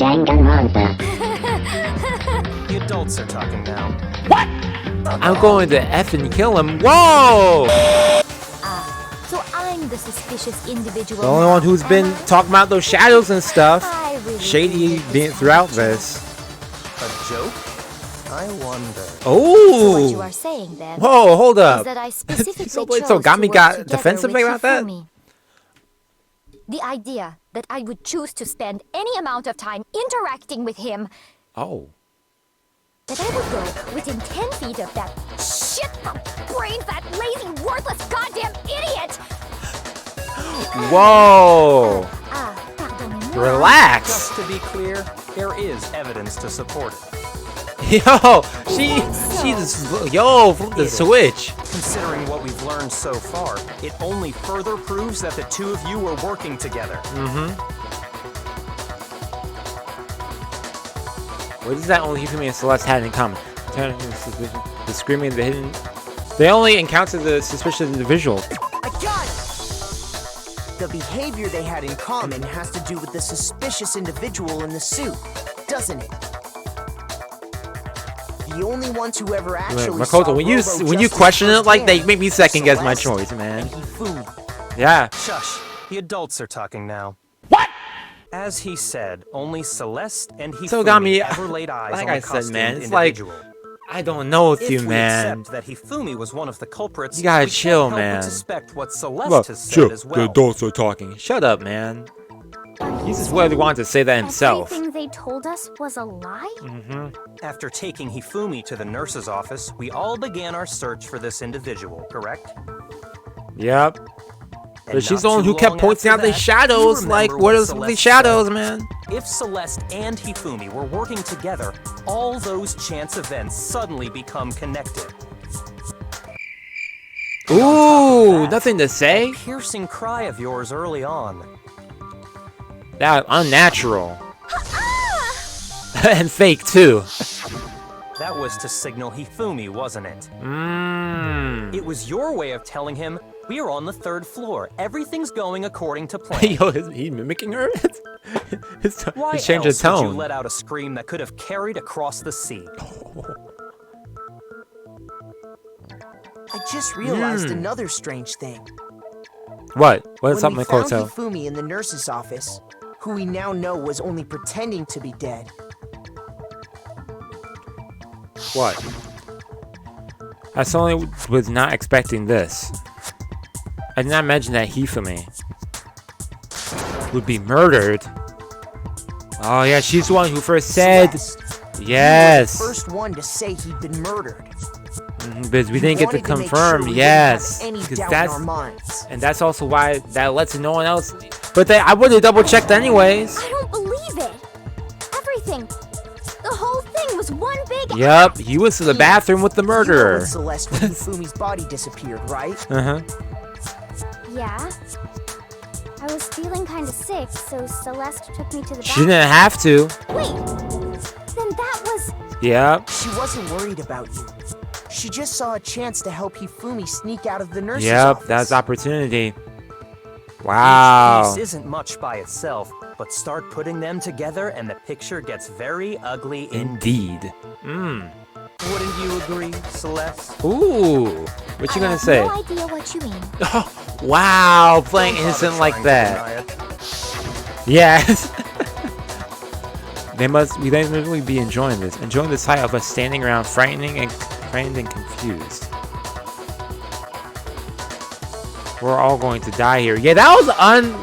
Danganronpa. The adults are talking now. What? I'm going to effing kill him. Whoa! So I'm the suspicious individual. The only one who's been talking about those shadows and stuff. Really Shady being throughout this. A joke? I wonder. Oh! So what you are saying then? Whoa, hold Is up. that I specifically So chose Gami to work got together defensive with about that? Hifumi. The idea that I would choose to spend any amount of time interacting with him, Oh. that I would go within 10 feet of that shit brain fat, lazy, worthless, goddamn idiot! Whoa! Pardonnez-moi. Relax. Just to be clear, there is evidence to support it. Yo, she's flip the switch. Considering what we've learned so far, it only further proves that the two of you were working together. What is that only Hifumi and Celeste had in common? The screaming and the hidden. They only encountered the suspicious individual. I got it! The behavior they had in common has to do with the suspicious individual in the suit, doesn't it? The only ones who ever actually saw Makoto, when you Robo-Justice question it like they firsthand, make me second guess my Celeste choice, man. and Hifumi. Yeah. Shush. The adults are talking now. What? As he said, only Celeste and Hifumi So Gami, ever laid eyes like on I the said, man, costumed it's like individual. I don't know with you, If we man. accept that Hifumi was one of the culprits, You gotta we chill, can't help man. but suspect what Celeste Well, has said chill. as The well. adults are talking. Shut up, man. He just really wanted to say that himself. Everything they told us was a lie? After taking Hifumi to the nurse's office, we all began our search for this individual, correct? Yep. And But she's not the one too who kept long pointing after out the that, shadows. you Like, remember what what are the Celeste shadows, said. man? If Celeste and Hifumi were working together, all those chance events suddenly become connected. And on top Ooh, of that, nothing to say? that piercing cry of yours early on. That unnatural. And fake, too. That was to signal Hifumi, wasn't it? Mmm. It was your way of telling him, we're on the 3rd floor. Everything's going according to plan. Yo, is he mimicking her? Why His change of else would you tone. let out a scream that could have carried across the sea? I just realized another strange thing. What? What's up, When we found Makoto? Hifumi in the nurse's office, who we now know was only pretending to be dead, What? I certainly was not expecting this. I did not imagine that Hifumi would be murdered. Oh yeah, she's the one who first said Celeste, yes. the first one to say he'd been murdered. Because we didn't get to Wanted to make confirm, sure we yes. didn't have any Because doubt that's in our minds. and that's also why that lets no one else. But I would have double checked anyways. I don't believe it! Everything! The whole thing was one big Yup, he was to the bathroom with the You were murderer. with Celeste when Hifumi's body disappeared, right? Uh-huh. Yeah. I was feeling kind of sick, so Celeste took me to the She didn't have to. Wait! Then that was... Yep. She wasn't worried about you. She just saw a chance to help Hifumi sneak out of the nurse's Yep, office. that's opportunity. Wow. Each piece isn't much by itself, but start putting them together and the picture gets very ugly indeed. Indeed. Wouldn't you agree, Celeste? Ooh. What you gonna say? No idea what you mean. Wow, playing Don't bother innocent like trying to that. deny it. Yes. They must really be enjoying this. Enjoying the sight of us standing around frightened and confused. We're all going to die here. Yeah, that was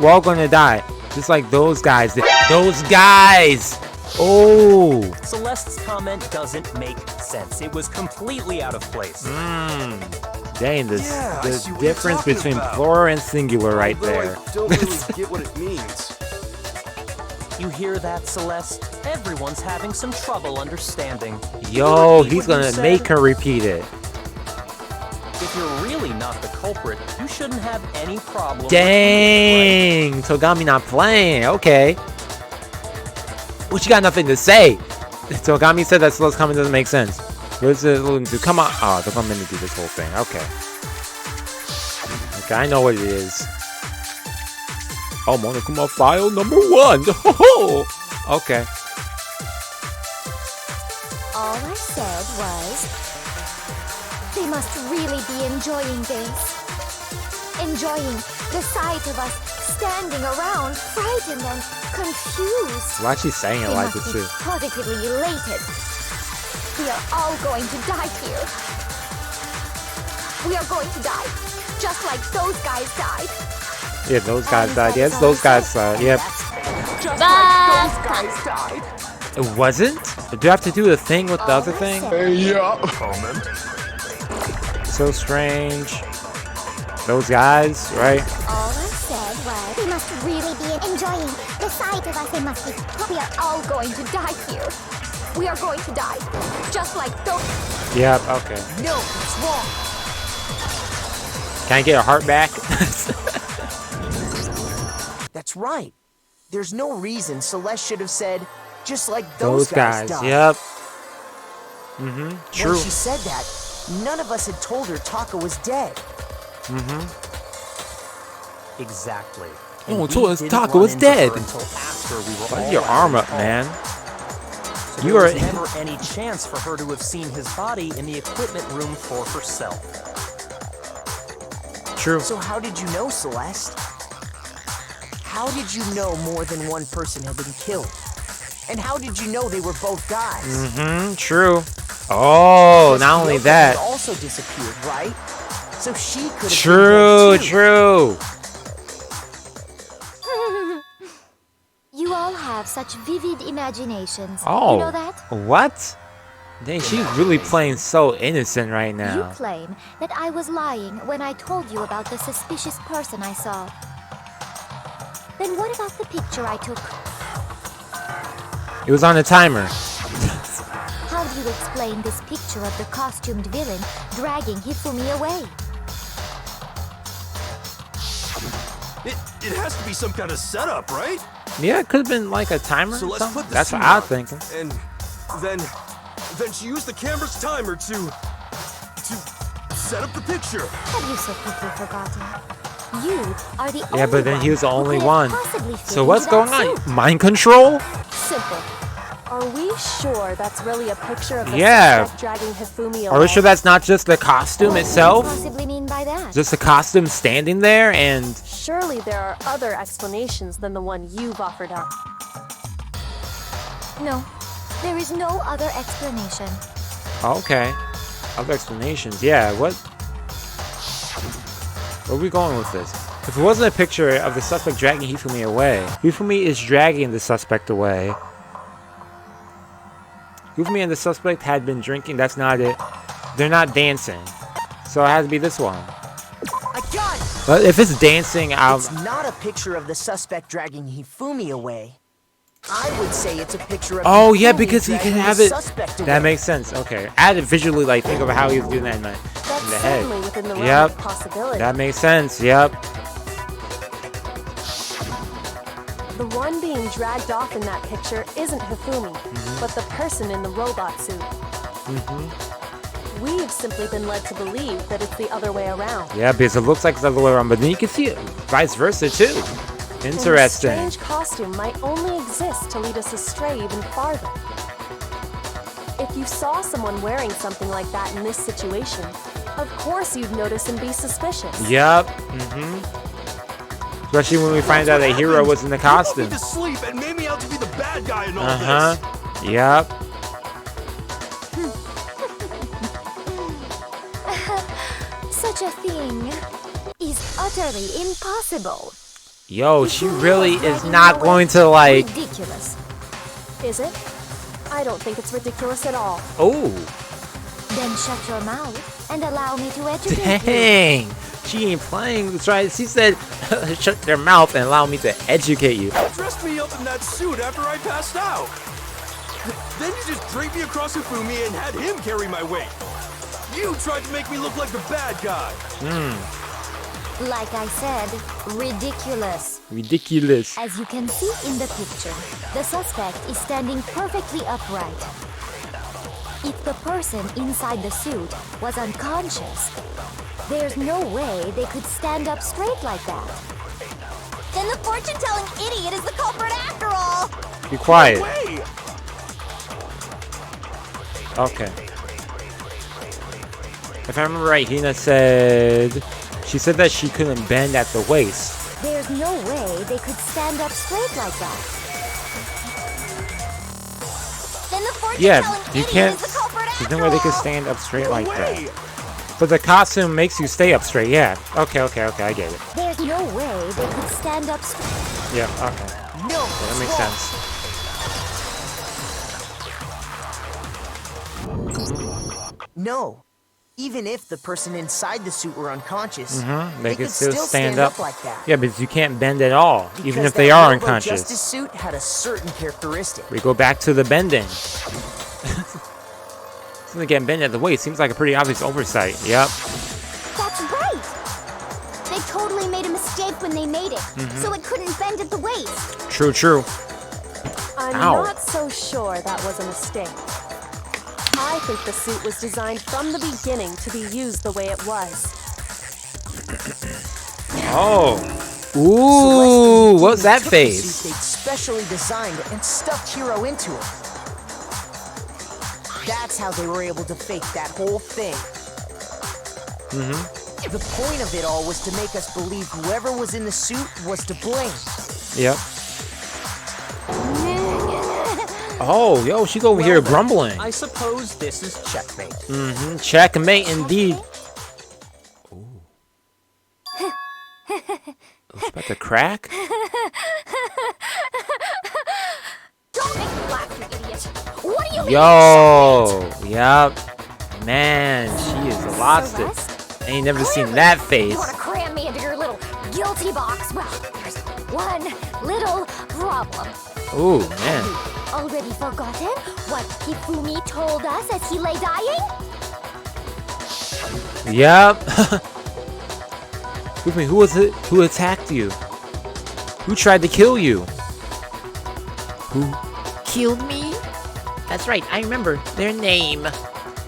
we're all going to die. Just like those guys. Those guys! Oh! Celeste's comment doesn't make sense. It was completely out of place. Dang, Yeah, I the see what you're difference talking between about. plural and singular right Although there. I don't really get what it means. You hear that, Celeste? Everyone's having some trouble understanding. Yo, Repeat he's what you gonna said. make her repeat it. If you're really not the culprit, you shouldn't have any problem. Dang, Togami not playing. Okay. What, you got nothing to say? Togami said that Slow's comment doesn't make sense. What's it to come on? Oh, they're going to do this whole thing. Okay. Okay, I know what it is. Oh, Monokuma file number 1. Okay. All I said was, they must really be enjoying this. Enjoying the sight of us standing around, frightened and confused. Why is she saying it They like must this be too? positively elated. We are all going to die here. We are going to die, just like those guys died. Yeah, those guys died. Yes, those guys died. Yep. Just like those guys died. It wasn't? Do I have to do the thing with the other thing? Yeah. Comment. So strange. Those guys, right? All I said was, they must really be enjoying the sight of us. They must be. We are all going to die here. We are going to die, just like those. Yep, okay. No, it's wrong. Can I get a heart back? That's right. There's no reason Celeste should have said, just like Those those guys guys, died. yep. True. When she said that, none of us had told her Taka was dead. Exactly. Oh, And we told us didn't Taka run was into her dead. Until after we were Why all is your out arm in up, the hall. man? So You there are- was never any chance for her to have seen his body in the equipment room for herself. True. So how did you know, Celeste? How did you know more than one person had been killed? And how did you know they were both guys? True. Oh, Because not only Kyoko that. had also disappeared, right? So she could have True, been dead too. true. You all have such vivid imaginations. Oh. You know that? What? Dang, she's really playing so innocent right You now. claim that I was lying when I told you about the suspicious person I saw. Then what about the picture I took? It was on a timer. How do you explain this picture of the costumed villain dragging Hifumi away? It has to be some kind of setup, right? Yeah, it could have been like a timer So or let's something. put the That's suit what I was on. thinking. And then she used the camera's timer to set up the picture. Have you so quickly forgotten? You are the only Yeah, but then he was the one who only could one. have possibly fit So what's into going that on? suit. Mind control? Simple. Are we sure that's really a picture of the Yeah. suspect dragging Hifumi away? Are we sure that's not just the costume What do you itself? possibly mean by that? Just the costume standing there and... Surely there are other explanations than the one you've offered up. No, there is no other explanation. Okay. Other explanations. Yeah, what? Where are we going with this? If it wasn't a picture of the suspect dragging Hifumi away, Hifumi is dragging the suspect away. Hifumi and the suspect had been drinking. That's not it. They're not dancing. So it has to be this one. I got it! But if it's dancing, It's not a picture of the suspect dragging Hifumi away. I would say it's a picture of Oh yeah, Hifumi because he can dragging have the it. suspect away. That makes sense. Okay, add it visually. Like think of how he was doing that in the That's head. certainly within the realm Yep. of possibility. That makes sense. Yep. The one being dragged off in that picture isn't Hifumi, but the person in the robot suit. We've simply been led to believe that it's the other way around. Yeah, because it looks like it's the other way around, but then you can see it vice versa too. And this Interesting. strange costume might only exist to lead us astray even farther. If you saw someone wearing something like that in this situation, of course you'd notice and be suspicious. Yep. Especially when we find out a hero was in the You put costume. me to sleep and made me out to be the bad guy in all this. Yep. Such a thing is utterly impossible. Yo, she really is not going to like. Ridiculous. Is it? I don't think it's ridiculous at all. Oh, Then shut your mouth and allow me to educate you. dang. She ain't playing. That's right. She said, "Shut their mouth and allow me to educate you." You dressed me up in that suit after I passed out. Then you just dragged me across Hifumi and had him carry my weight. You tried to make me look like the bad guy. Like I said, ridiculous. Ridiculous. As you can see in the picture, the suspect is standing perfectly upright. If the person inside the suit was unconscious, there's no way they could stand up straight like that. Then the fortune-telling idiot is the culprit after all! Be quiet. Wait! Okay. If I remember right, Hina said... She said that she couldn't bend at the waist. There's no way they could stand up straight like that. Then the Yeah, fortune-telling you idiot can't... is the culprit There's no after way they could all. stand up straight like that. Way. But the costume makes you stay up straight. Yeah. Okay, I get it. There's no way they could stand up straight. Yeah, okay. No, That makes sense. No. Even if the person inside the suit were unconscious, They could still stand up like that. Yeah, but you can't bend at all, even Because if they that are Robo Justice unconscious. suit had a certain characteristic. We go back to the bending. They can't bend at the waist. Seems like a pretty obvious oversight. Yep. That's right. They totally made a mistake when they made it, so it couldn't bend at the waist. True. I'm Ow. not so sure that was a mistake. I think the suit was designed from the beginning to be used the way it was. Oh. Ooh, what's that Took the face? suit they'd specially designed and stuffed Hero into it. That's how they were able to fake that whole thing. The point of it all was to make us believe whoever was in the suit was to blame. Yep. Oh, yo, she's over here then, grumbling. I suppose this is checkmate. Checkmate indeed. Ooh. It's about to crack? Don't make me laugh, you idiot. What do you mean? Yo, yep. Man, she is lost it. Celeste? I ain't never seen that face. You want to cram me into your little guilty box? Well, there's one little problem. Ooh, man. Already forgotten what Hifumi told us as he lay dying? Yep. Excuse me, who was it? Who attacked you? Who tried to kill you? Who killed me? That's right, I remember their name.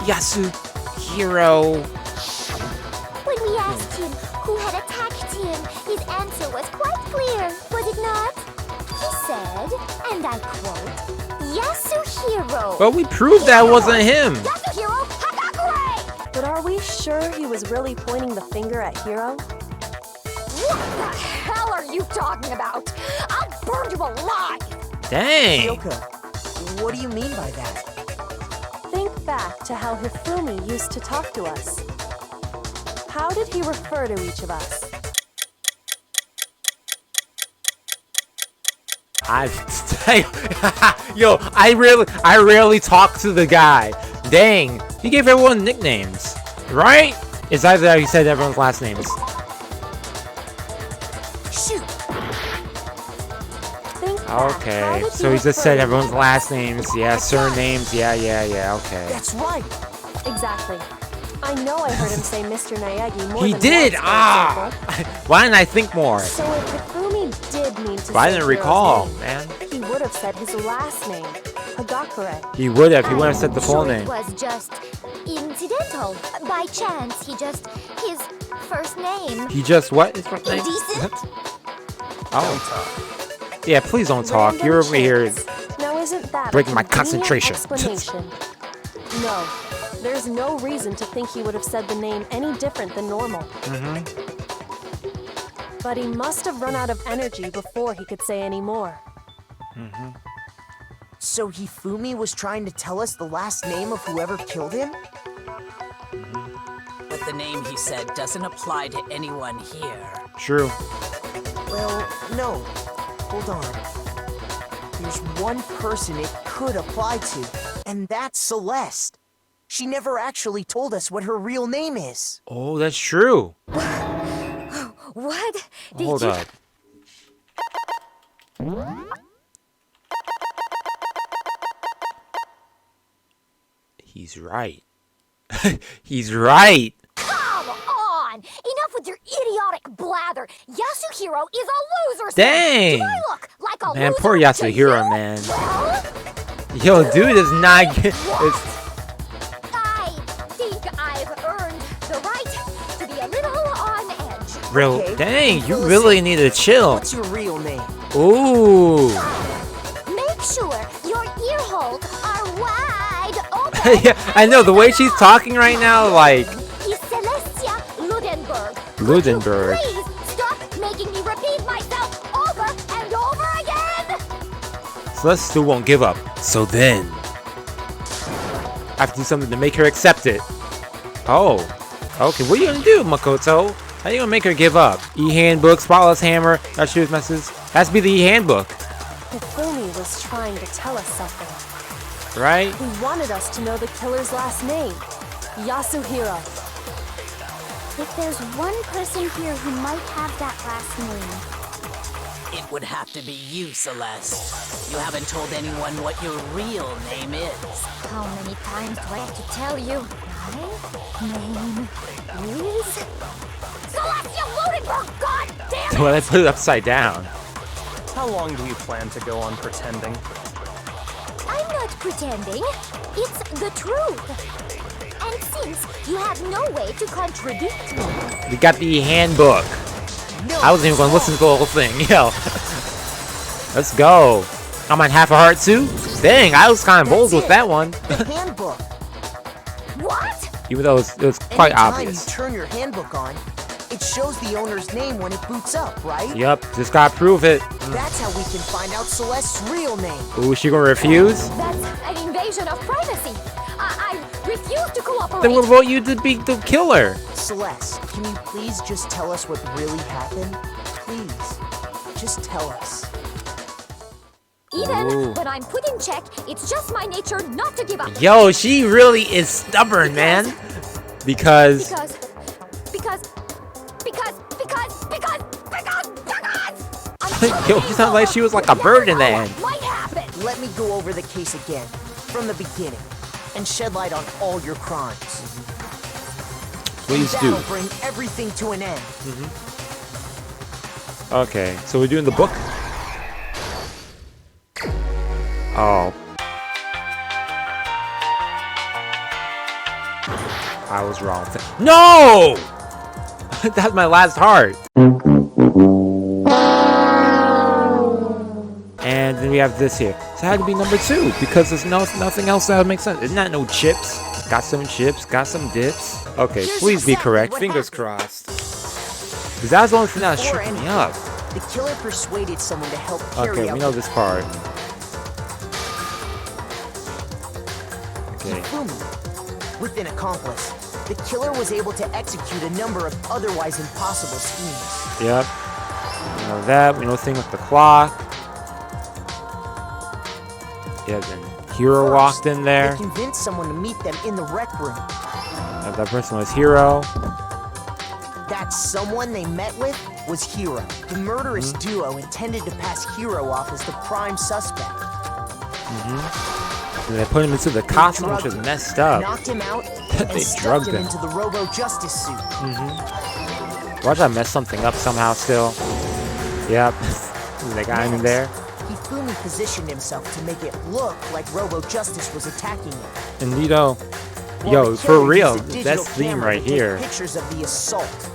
Yasuhiro. When we asked him who had attacked him, his answer was quite clear, was it not? He said, and I quote, Yasuhiro. But we proved that wasn't him. Yasuhiro Hagakure! But are we sure he was really pointing the finger at Hiro? What the hell are you talking about? I'll burn you alive! Dang. Yoka, what do you mean by that? Think back to how Hifumi used to talk to us. How did he refer to each of us? Yo, I rarely talk to the guy. Dang, he gave everyone nicknames, right? It's either that he said everyone's last names. Shoot! Think back, how Okay, did so he just said refer to everyone's each of last us? names. Yeah, surnames. Yeah. Okay. That's right! Exactly. I know I heard him say Mr. Naegi more He than did. once, for example. Why didn't I think more? So if Hifumi did mean to But I say didn't Hiro's recall, name, man. he would have said his last name, Hagakure. He would have. He would have said the full Sure, name. it was just incidental. By chance, his first name. He just what? His first name? Indecent? Oh. Yeah, please don't talk. Random You're over here. chance. Now isn't that a breaking my convenient concentration. explanation? No. There's no reason to think he would have said the name any different than normal. But he must have run out of energy before he could say any more. So Hifumi was trying to tell us the last name of whoever killed him? But the name he said doesn't apply to anyone here. True. Well, no. Hold on. There's one person it could apply to, and that's Celeste. She never actually told us what her real name is. Oh, that's true. What? Did Hold you... up. He's right. He's right. Come on! Enough with your idiotic blather. Yasuhiro is a loser. Dang. Do I look like a Man, loser poor to Yasuhiro, you? man. Well, Yo, dude is not get. What? It's, I think I've earned the right to be a little on edge. real. Okay, Dang, you Phyllis, really need to chill. What's your real name? Ooh. Make sure your ear holes are wide open. Yeah, I know the way she's talking right now, like Is Celestia Ludenberg. Ludenberg. Please stop making me repeat myself over and over again! Celeste still won't give up. So then, I have to do something to make her accept it. Oh, okay. What are you gonna do, Makoto? How are you gonna make her give up? E-handbook, spotless hammer. That shoot messages. Has to be the e-handbook, Hifumi was trying to tell us something. right? He wanted us to know the killer's last name, Yasuhiro. If there's one person here who might have that last name, It would have to be you, Celeste. You haven't told anyone what your real name is. how many times do I have to tell you? My name is Celestia Ludenberg! God damn it! Well, I put it upside down. How long do you plan to go on pretending? I'm not pretending. It's the truth. And since you have no way to contradict me, We got the e-handbook. I wasn't even gonna listen to the whole thing. Yo, let's go. I'm on half a heart too. Dang, I was kind of bold with that one. The handbook. what? Even though it was quite Anytime obvious. you turn your handbook on, it shows the owner's name when it boots up, right? Yep, just gotta prove it. That's how we can find out Celeste's real name. Ooh, she gonna refuse? That's an invasion of privacy. I refuse to cooperate. Then what about you to be the killer? Celeste, can you please just tell us what really happened? Please, just tell us. Even Ooh. when I'm put in check, it's just my nature not to give up. Yo, she really is stubborn, man. Because Because Yo, she sounds like she was like a bird in the end. Might happen. Let me go over the case again, from the beginning, and shed light on all your crimes. Please and do. that'll bring everything to an end. Okay, so we're doing the book. Oh. I was wrong. No! That's my last heart. And then we have this here. So it had to be number 2 because there's nothing else that would make sense. Isn't that no chips? Got some chips, got some dips. Okay, Here's please be exactly correct. what Fingers happened. crossed. Because that was the only thing that was Before tripping me anything, up. The killer persuaded someone to help carry Okay, out we know this part. Okay. Hifumi. With an accomplice, the killer was able to execute a number of otherwise impossible schemes. Yep. We know that. We know the thing with the clock. Yeah, then Hero First, walked in there. They convinced someone to meet them in the rec room. That person was Hero. That someone they met with was Hero. The murderous duo intended to pass Hero off as the prime suspect. And they put him into the costume, which was drugged him, messed up. knocked him out, They and stuffed drugged him him. into the Robo-Justice suit. Watch I mess something up somehow still. Yep. They got him in there. Hifumi positioned himself to make it look like Robo-Justice was attacking him. Indeedo. While Yo, the for killer real. used a digital That's theme camera right to take here. Pictures of the assault.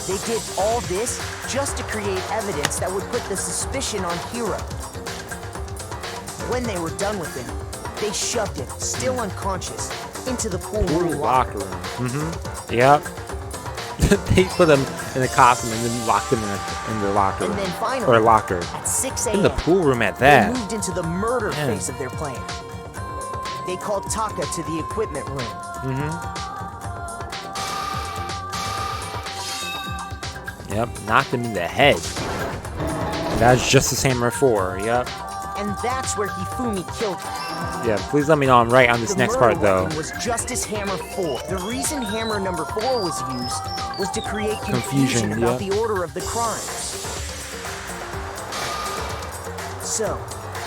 They did all this just to create evidence that would put the suspicion on Hero. When they were done with him, they shoved him, still unconscious, into the pool room Locker room. Yep. They put him in the costume and then locked him in the locker And room. then finally, Or locker. at 6 In the a.m., pool room at they that. moved into the murder Yeah. phase of their plan. They called Taka to the equipment room. Yep. Knocked him in the head. And that's Justice Hammer 4. Yep. And that's where Hifumi killed him. Yeah, please let me know I'm right on this The next murder part though. weapon was Justice Hammer 4. The reason Hammer number 4 was used was to create Confusion, confusion about yeah. the order of the crimes. So,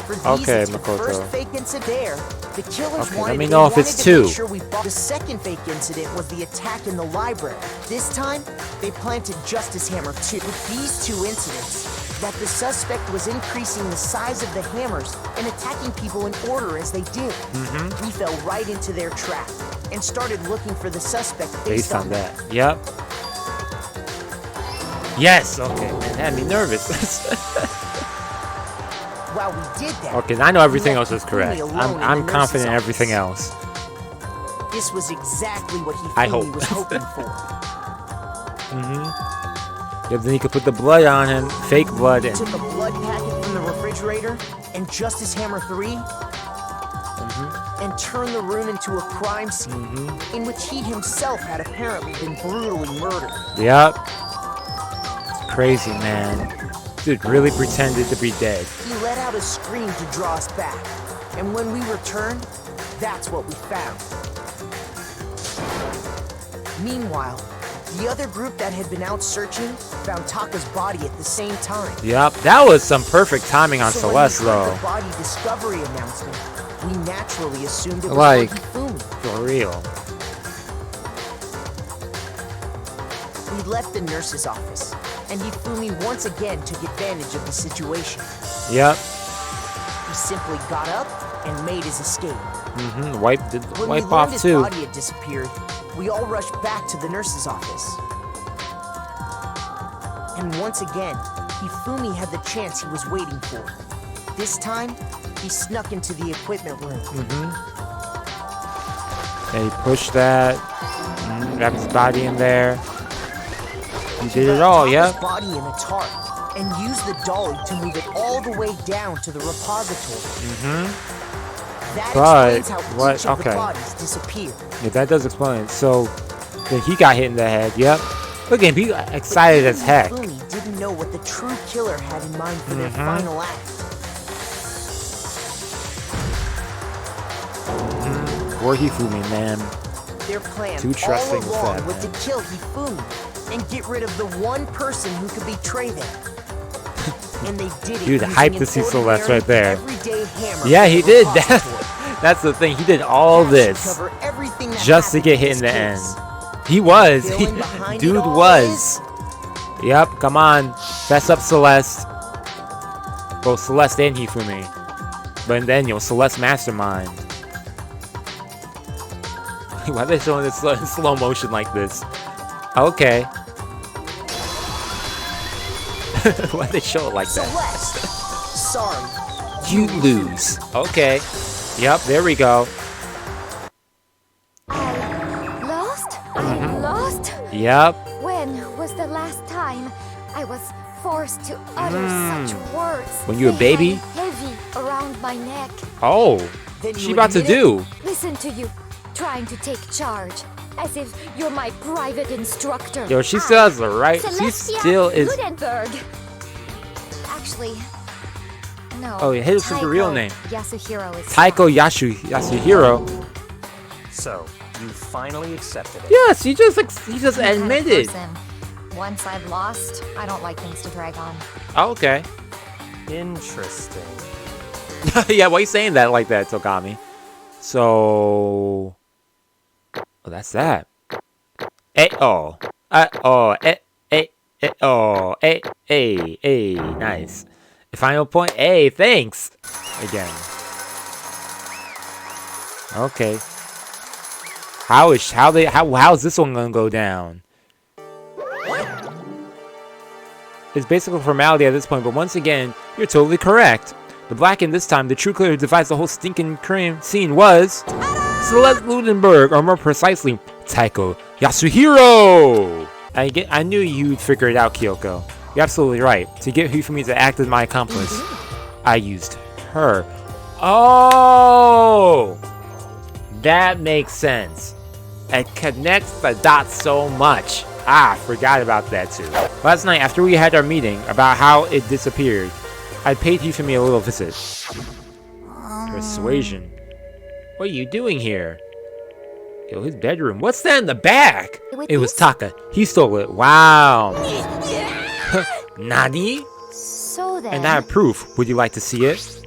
for these Okay, it's the Makoto. first fake incident there, the killers Okay, wanted, let me they know if wanted it's to make 2. Sure we the second fake incident was the attack in the library. This time, they planted Justice Hammer 2. With these 2 incidents, that the suspect was increasing the size of the hammers and attacking people in order as they did. We fell right into their trap and started looking for the suspect Based on that. Yep. Yes, okay. Man, that had me nervous. while we did that... Okay, I know everything we else left is correct. Hifumi alone in I'm the confident in nurse's everything office. else. This was exactly what I Hifumi hope. was hoping for. Yep, then you could put the blood on him. Fake blood. He And took a blood packet from the refrigerator and Justice Hammer 3 and turned the room into a crime scene in which he himself had apparently been brutally murdered. Yep. Crazy, man. Dude really pretended to be dead. He let out a scream to draw us back, and when we returned, that's what we found. Meanwhile, the other group that had been out searching found Taka's body at the same time. Yep, that was some perfect timing on So Celeste, when we heard though. the body discovery announcement, we naturally assumed it was Like- Hifumi. For real. We left the nurse's office, and Hifumi once again took advantage of the situation. Yep. He simply got up and made his escape. Wipe When we learned off his too. body had disappeared, we all rushed back to the nurse's office. And once again, Hifumi had the chance he was waiting for. This time, he snuck into the equipment room. And he pushed that. Wrapped his body in there. He did it all, Taka's yep. body in a tarp and used the dolly to move it all the way down to the repository. That But explains how what- each of okay. the bodies disappeared. Yeah, that does explain it. So, then he got hit in the head, yep. Look at him, he got excited But as heck. Hifumi didn't know what the true killer had in mind for their final act. Poor Hifumi, man. Their plan Too trusting all with along that, was man. to kill Hifumi and get rid of the one person who could betray them. And they did it. Dude, using hype to an see Celeste ordinary, right there. everyday hammer Yeah, from he the did. repository. That's the thing. He did all That should this cover everything that just to happened get hit in this the end. case. He was. Villain behind it Dude all was. Yep, come on. Fess up, Celeste. Both Celeste and Hifumi. But then, Celeste Mastermind. Why are they showing this in slow motion like this? Okay. Why they show it like that? Celeste, sorry. You lose. Okay. Yep, there we go. I lost? I lost? Yep. When was the last time I was forced to utter such words? When you were a They baby? hang heavy around my neck. Oh. Then She you about to admit it? do. Listen to you, trying to take charge, as if you're my private instructor. Yo, she still has the right. She Celestia still is. Gutenberg. Actually, no. Oh, yeah, hit us with the real Taiko name. Yasuhiro is Taiko Yasuhiro. So, you finally accepted it. Yes, he just the kind of admitted. person. Once I've lost, I don't like things to drag on. Oh, okay. Interesting. Yeah, why are you saying that like that, Togami? So, that's that. Oh, nice. Final point. Hey, thanks. Again. Okay. How's this one gonna go down? It's basically a formality at this point, but once again, you're totally correct. The black and this time, the true killer who devised the whole stinking crime scene was Celeste Ludenberg, or more precisely, Taiko Yasuhiro. I knew you'd figure it out, Kyoko. You're absolutely right. To get Hifumi to act as my accomplice, I used her. Oh, that makes sense. It connects the dots so much. Ah, forgot about that too. Last night, after we had our meeting about how it disappeared, I paid Hifumi a little visit. Persuasion. What are you doing here? Yo, his bedroom. What's that in the back? It was Taka. He stole it. Wow. Nani? So then, And I have proof. Would you like to see it?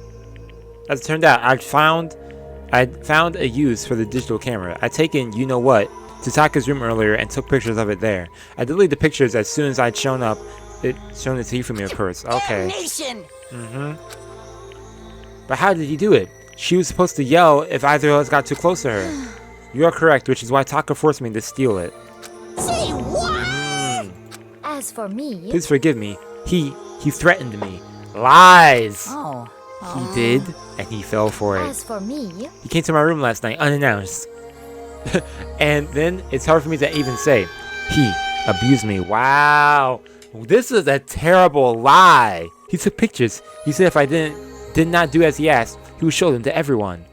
As it turned out, I'd found a use for the digital camera. I'd taken you know what to Taka's room earlier and took pictures of it there. I deleted the pictures as soon as I'd shown it to Hifumi, of course. Okay. Damnation! But how did he do it? She was supposed to yell if either of us got too close to her. You are correct, which is why Taka forced me to steal it. Say what? as for me, Please forgive me. He threatened me. Lies. Oh, He did, and he fell for it. As for me, He came to my room last night unannounced. And then it's hard for me to even say. He abused me. Wow. This is a terrible lie. He took pictures. He said if I did not do as he asked, he would show them to everyone.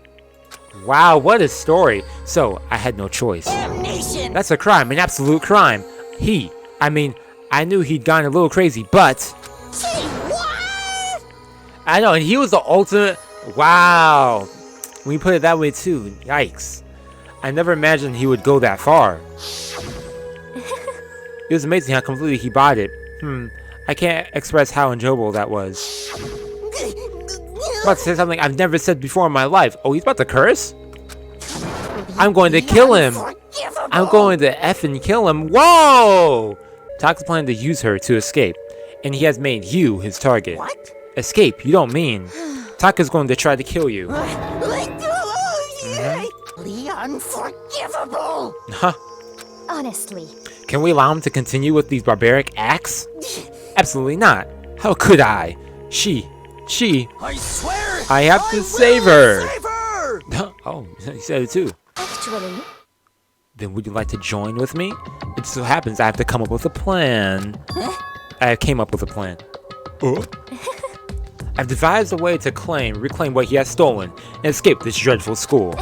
Wow, what a story. So, I had no choice. Damnation! That's a crime, an absolute crime. I knew he'd gone a little crazy, but... Gee, what? I know, and he was the ultimate... Wow. When you put it that way too, yikes. I never imagined he would go that far. It was amazing how completely he bought it. I can't express how enjoyable that was. I'm about to say something I've never said before in my life. Oh, he's about to curse? I'm going to kill him. I'm going to effing kill him. Whoa! Taka's planning to use her to escape, and he has made you his target. What? Escape? You don't mean. Taka's going to try to kill you. The unforgivable! Huh? honestly. Can we allow him to continue with these barbaric acts? Absolutely not. How could I? She. I swear! I have to will save her. Save her! Oh, he said it too. Actually, Then would you like to join with me? It so happens I have to come up with a plan. I came up with a plan. I've devised a way to reclaim what he has stolen, and escape this dreadful school.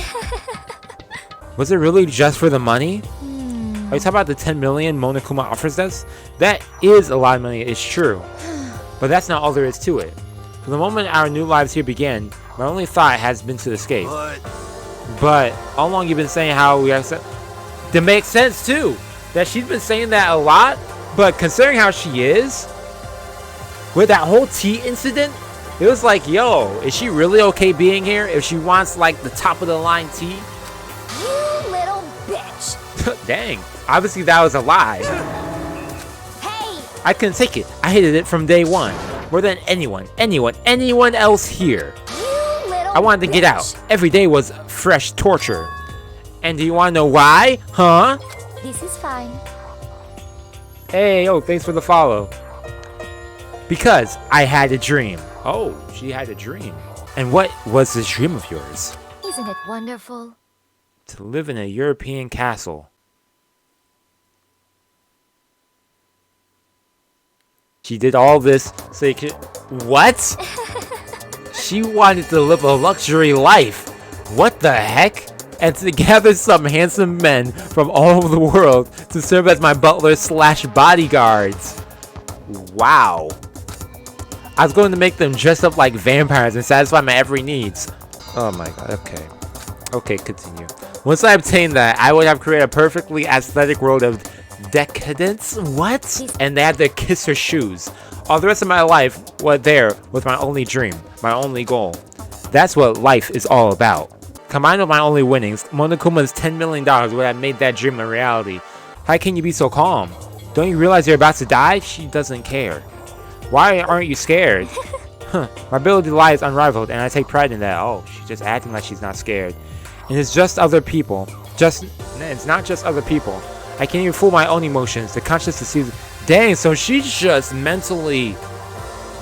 Was it really just for the money? Are you talking about the 10 million Monokuma offers us? That is a lot of money, it's true. But that's not all there is to it. From the moment our new lives here began, my only thought has been to escape. But all along you've been saying how we are... That makes sense too. That she's been saying that a lot. But considering how she is, with that whole tea incident, it was like, yo, is she really okay being here if she wants like the top of the line tea? you little bitch. Dang, obviously that was a lie. Hey, I couldn't take it. I hated it from day one. More than anyone else here. you little I wanted to get out. bitch. Every day was fresh torture. And do you want to know why? Huh? This is fine. Hey, oh, thanks for the follow. Because I had a dream. Oh, she had a dream. And what was this dream of yours? Isn't it wonderful? To live in a European castle. She did all this so you could... What? She wanted to live a luxury life. What the heck? And to gather some handsome men from all over the world to serve as my butler / bodyguards. Wow. I was going to make them dress up like vampires and satisfy my every needs. Oh my god, okay. Okay, continue. Once I obtained that, I would have created a perfectly aesthetic world of decadence? What? And they had to kiss her shoes. All the rest of my life was there with my only dream, my only goal. That's what life is all about. Combined with my only winnings, Monokuma's $10 million would have made that dream a reality. How can you be so calm? Don't you realize you're about to die? She doesn't care. Why aren't you scared? My ability to lie is unrivaled, and I take pride in that. Oh, she's just acting like she's not scared. And it's just other people. It's not just other people. I can't even fool my own emotions. The conscious deceives. Dang, so she's just mentally...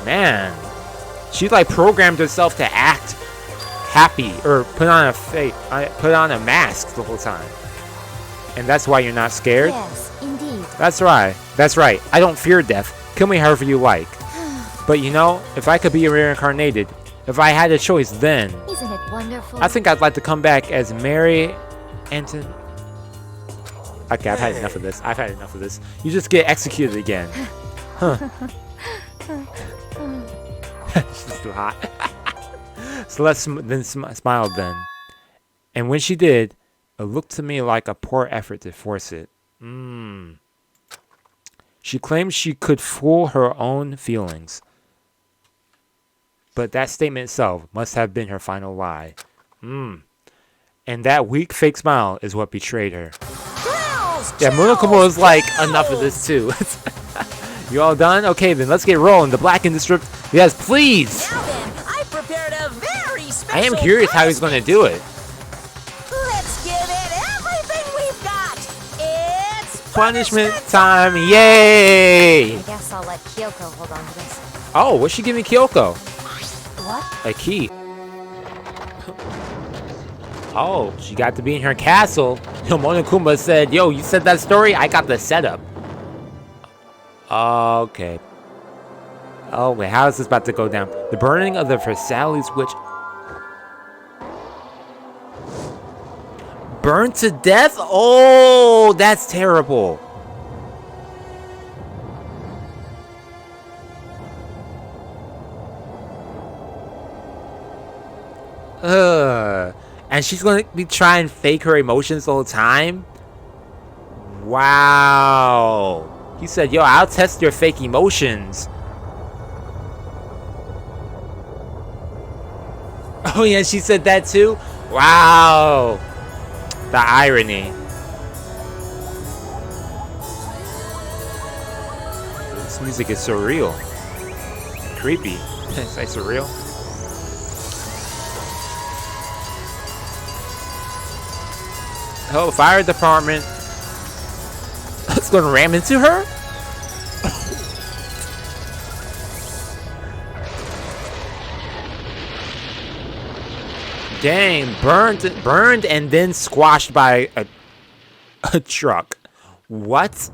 Man. She like programmed herself to act happy, or put on a mask the whole time. And that's why you're not scared? Yes, indeed. That's right. I don't fear death. Kill me however you like. But you know, if I could be reincarnated, if I had a choice then, Isn't it wonderful? I think I'd like to come back as Mary Anton. Okay, I've had enough of this. You just get executed again. Huh. She's too hot. Celeste then smiled then. And when she did, it looked to me like a poor effort to force it. She claimed she could fool her own feelings. But that statement itself must have been her final lie. And that weak fake smile is what betrayed her. Yeah, Monokuma was like, enough of this too. You all done? Okay, then let's get rolling. The Black District. Yes, please. Now then, I prepared a very special I am curious how he's going to do it. Let's give it everything we've got. It's Punishment time. Yay! I guess I'll let Kyoko hold on to this. Oh, what's she giving Kyoko? What? A key. Oh, she got to be in her castle. Yo, Monokuma said, yo, you said that story? I got the setup. Okay. Oh, wait, how is this about to go down? The burning of the Versailles witch. Burned to death? Oh, that's terrible. And she's gonna be trying to fake her emotions the whole time? Wow. He said, yo, I'll test your fake emotions. Oh yeah, she said that too? Wow. The irony. This music is surreal. Creepy. It's like surreal. Oh, fire department. It's gonna ram into her? Dang, burned and then squashed by a truck. What?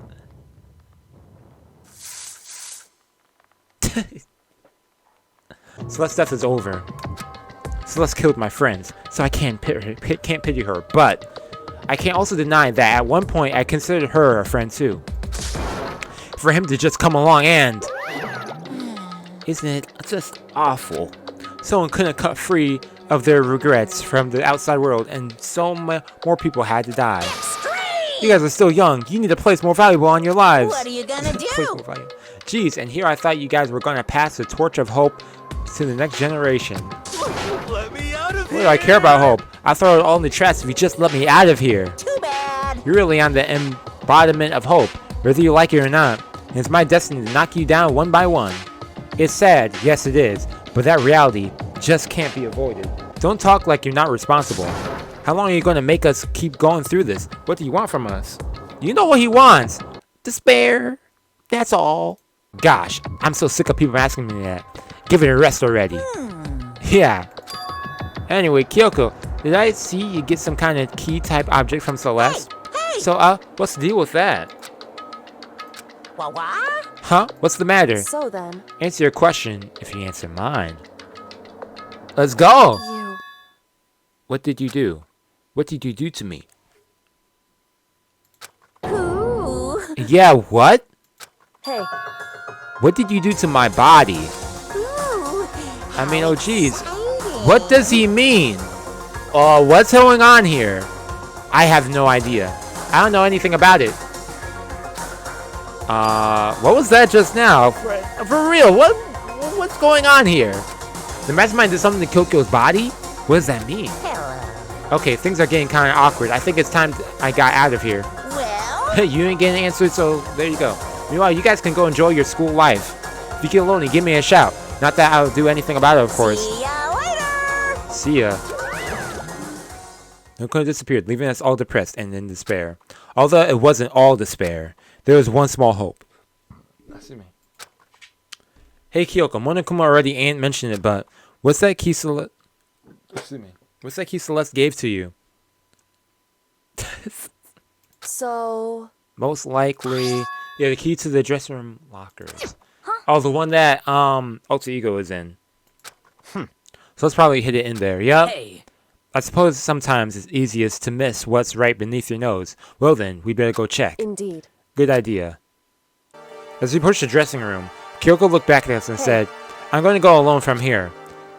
Celeste's death is over. Celeste killed my friends, so I can't pity her, but I can't also deny that at one point I considered her a friend too. For him to just come along and... Isn't it just awful? Someone couldn't cut free of their regrets from the outside world, and so more people had to die. You guys are still young. You need a place more valuable on your lives. What are you gonna do? Jeez, and here I thought you guys were gonna pass the torch of hope to the next generation. Let me out of here! What do I care about hope? I throw it all in the trash if you just let me out of here. Too bad. You're really on the embodiment of hope, whether you like it or not. And it's my destiny to knock you down one by one. It's sad, yes it is, but that reality just can't be avoided. Don't talk like you're not responsible. How long are you going to make us keep going through this? What do you want from us? You know what he wants. Despair. That's all. Gosh, I'm so sick of people asking me that. Give it a rest already. Yeah. Anyway, Kyoko, did I see you get some kind of key type object from Celeste? Hey! So, what's the deal with that? What? Huh? What's the matter? So then, Answer your question if you answer mine. Let's go! you... What did you do? What did you do to me? Ooh. Yeah, what? Hey, What did you do to my body? Ooh. I mean, oh geez. Exciting. What does he mean? Oh, what's going on here? I have no idea. I don't know anything about it. What was that just now? For real, what's going on here? The mastermind did something to Kyokyo's body? What does that mean? Hello. Okay, things are getting kind of awkward. I think it's time I got out of here. Well, You ain't getting answered, so there you go. Meanwhile, you guys can go enjoy your school life. If you get lonely, give me a shout. Not that I'll do anything about it, of course. see ya later. See ya. Nokuna disappeared, leaving us all depressed and in despair. Although it wasn't all despair, there was one small hope. Excuse me. Hey Kyoko, Monokuma already mentioned it, but what's that key Celeste? Excuse me. What's that key Celeste gave to you? so... Most likely, yeah, the key to the dressing room lockers. Oh, the one that Alter Ego is in. So let's probably hit it in there. Yep. Hey. I suppose sometimes it's easiest to miss what's right beneath your nose. Well then, we better go check. Indeed. Good idea. As we approached the dressing room, Kyoko looked back at us and said, I'm going to go alone from here.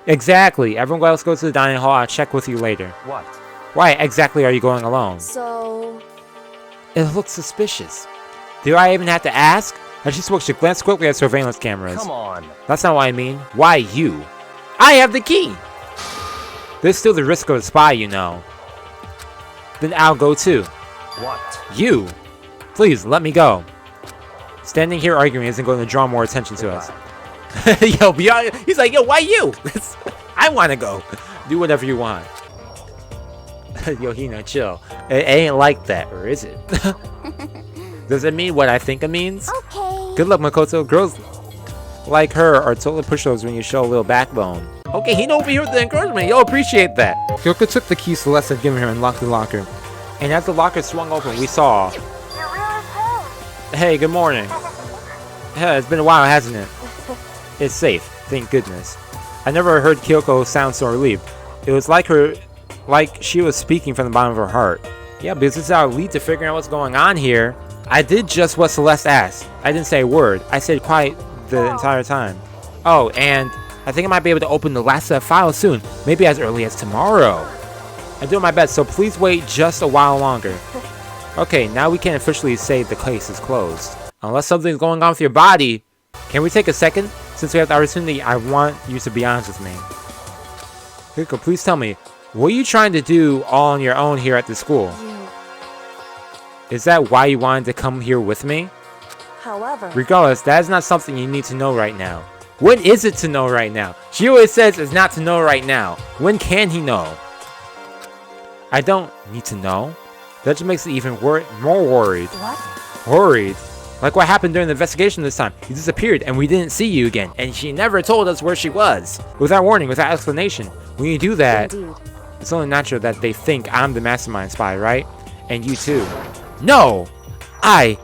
Exactly. Everyone else goes to the dining hall. I'll check with you later. What? Why exactly are you going alone? So... It looks suspicious. Do I even have to ask? As she spoke, she glanced quickly at surveillance cameras. Come on. That's not what I mean. Why you? I have the key! There's still the risk of a spy, you know. Then I'll go too. What? You! Please, let me go. Standing here arguing isn't going to draw more attention to us. Yo, beyond, he's like, yo, why you? I want to go. Do whatever you want. Yo, Hina, chill. It ain't like that, or is it? Does it mean what I think it means? Okay. Good luck, Makoto. Girls like her are totally pushovers when you show a little backbone. Okay, he over here with the encouragement. You'll appreciate that. Kyoko took the key Celeste had given her and locked the locker. And as the locker swung open, we saw... Hey, good morning. Yeah, it's been a while, hasn't it? It's safe, thank goodness. I never heard Kyoko sound so relieved. It was like she was speaking from the bottom of her heart. Yeah, because this is our lead to figuring out what's going on here. I did just what Celeste asked. I didn't say a word. I stayed quiet the entire time. Oh, and I think I might be able to open the last set of files soon. Maybe as early as tomorrow. I'm doing my best, so please wait just a while longer. Okay, now we can officially say the case is closed. Unless something's going on with your body. Can we take a second? Since we have the opportunity, I want you to be honest with me. Kyoko, please tell me, what are you trying to do all on your own here at the school? Is that why you wanted to come here with me? However... Regardless, that is not something you need to know right now. When is it to know right now? She always says it's not to know right now. When can he know? I don't need to know. That just makes it even more worried. What? Worried? Like what happened during the investigation this time. You disappeared and we didn't see you again. And she never told us where she was. Without warning, without explanation. When you do that, Indeed. it's only natural that they think I'm the mastermind spy, right? And you too. No! I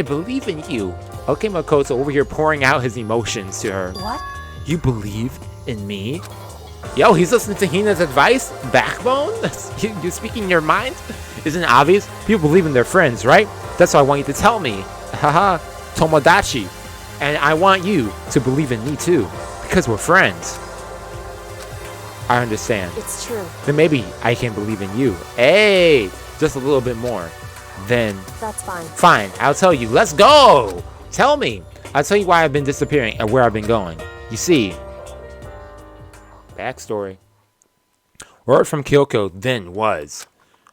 believe in you. Okay, Makoto over here pouring out his emotions to her. What? You believe in me? Yo, he's listening to Hina's advice? Backbone? You speaking your mind? Isn't it obvious? People believe in their friends, right? That's what I want you to tell me. Haha, Tomodachi. And I want you to believe in me too. Because we're friends. I understand. It's true. Then maybe I can believe in you. Hey! Just a little bit more. Then... That's fine. Fine, I'll tell you. Let's go! Tell me. I'll tell you why I've been disappearing and where I've been going. You see... Backstory. Word from Kyoko then was...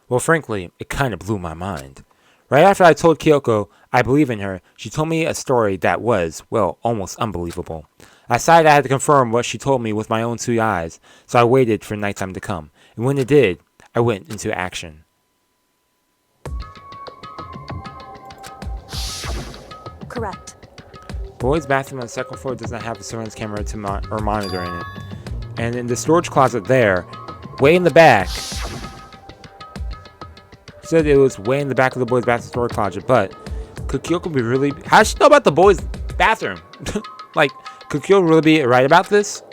Well, frankly, it kind of blew my mind. Right after I told Kyoko I believe in her, she told me a story that was, well, almost unbelievable. I decided I had to confirm what she told me with my own 2 eyes, so I waited for nighttime to come. And when it did, I went into action. Correct. Boys' bathroom on the second floor does not have a surveillance camera or monitor in it. And in the storage closet there, way in the back, said it was way in the back of the boys' bathroom storage closet, but could Kyoko be really... How does she know about the boys' bathroom? Like, could Kyoko really be right about this?